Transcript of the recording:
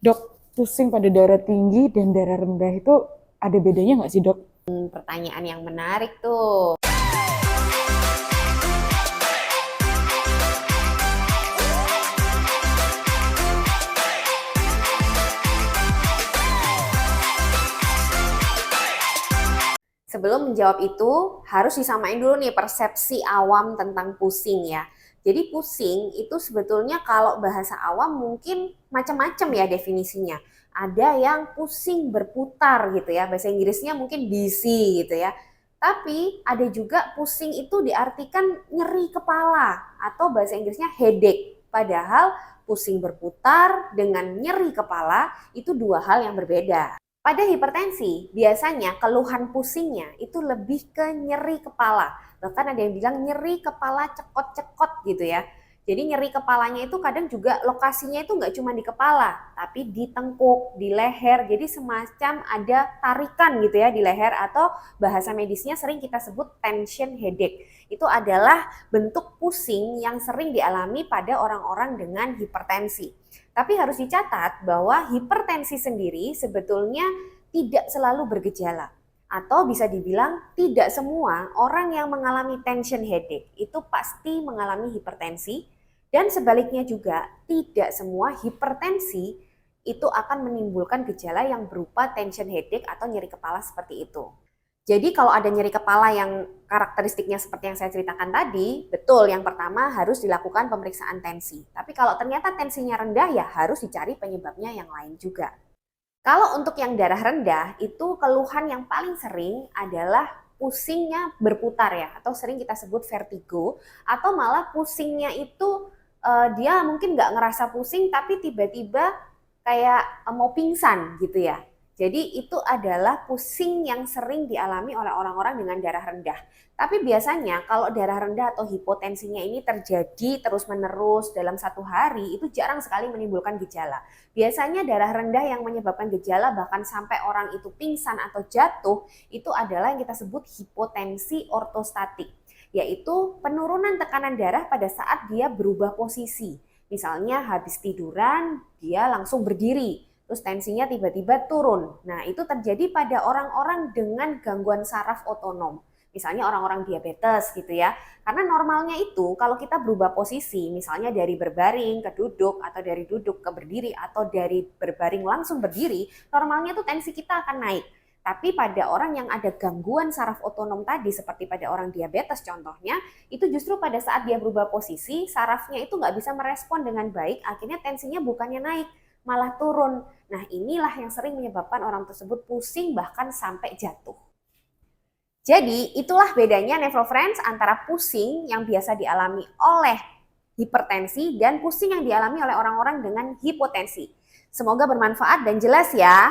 Dok, pusing pada darah tinggi dan darah rendah itu ada bedanya nggak sih, Dok? Pertanyaan yang menarik tuh. Sebelum menjawab itu, harus disamain dulu nih persepsi awam tentang pusing ya. Jadi pusing itu sebetulnya kalau bahasa awam mungkin macam-macam ya definisinya. Ada yang pusing berputar gitu ya, bahasa Inggrisnya mungkin dizzy gitu ya. Tapi ada juga pusing itu diartikan nyeri kepala atau bahasa Inggrisnya headache. Padahal pusing berputar dengan nyeri kepala itu dua hal yang berbeda. Pada hipertensi, biasanya keluhan pusingnya itu lebih ke nyeri kepala. Bahkan ada yang bilang nyeri kepala cekot-cekot gitu ya. Jadi nyeri kepalanya itu kadang juga lokasinya itu nggak cuma di kepala, tapi di tengkuk, di leher. Jadi semacam ada tarikan gitu ya di leher atau bahasa medisnya sering kita sebut tension headache. Itu adalah bentuk pusing yang sering dialami pada orang-orang dengan hipertensi. Tapi harus dicatat bahwa hipertensi sendiri sebetulnya tidak selalu bergejala. Atau bisa dibilang tidak semua orang yang mengalami tension headache itu pasti mengalami hipertensi. Dan sebaliknya juga tidak semua hipertensi itu akan menimbulkan gejala yang berupa tension headache atau nyeri kepala seperti itu. Jadi kalau ada nyeri kepala yang karakteristiknya seperti yang saya ceritakan tadi, betul yang pertama harus dilakukan pemeriksaan tensi. Tapi kalau ternyata tensinya rendah ya harus dicari penyebabnya yang lain juga. Kalau untuk yang darah rendah itu keluhan yang paling sering adalah pusingnya berputar ya atau sering kita sebut vertigo atau malah pusingnya itu dia mungkin nggak ngerasa pusing tapi tiba-tiba kayak mau pingsan gitu ya. Jadi itu adalah pusing yang sering dialami oleh orang-orang dengan darah rendah. Tapi biasanya kalau darah rendah atau hipotensinya ini terjadi terus-menerus dalam satu hari itu jarang sekali menimbulkan gejala. Biasanya darah rendah yang menyebabkan gejala bahkan sampai orang itu pingsan atau jatuh itu adalah yang kita sebut hipotensi ortostatik, yaitu penurunan tekanan darah pada saat dia berubah posisi. Misalnya habis tiduran dia langsung berdiri, terus tensinya tiba-tiba turun. Nah, itu terjadi pada orang-orang dengan gangguan saraf otonom. Misalnya orang-orang diabetes gitu ya. Karena normalnya itu kalau kita berubah posisi, misalnya dari berbaring ke duduk atau dari duduk ke berdiri atau dari berbaring langsung berdiri, normalnya tuh tensi kita akan naik. Tapi pada orang yang ada gangguan saraf otonom tadi, seperti pada orang diabetes contohnya, itu justru pada saat dia berubah posisi, sarafnya itu nggak bisa merespon dengan baik, akhirnya tensinya bukannya naik, malah turun. Nah inilah yang sering menyebabkan orang tersebut pusing bahkan sampai jatuh. Jadi itulah bedanya Friends antara pusing yang biasa dialami oleh hipertensi dan pusing yang dialami oleh orang-orang dengan hipotensi. Semoga bermanfaat dan jelas ya.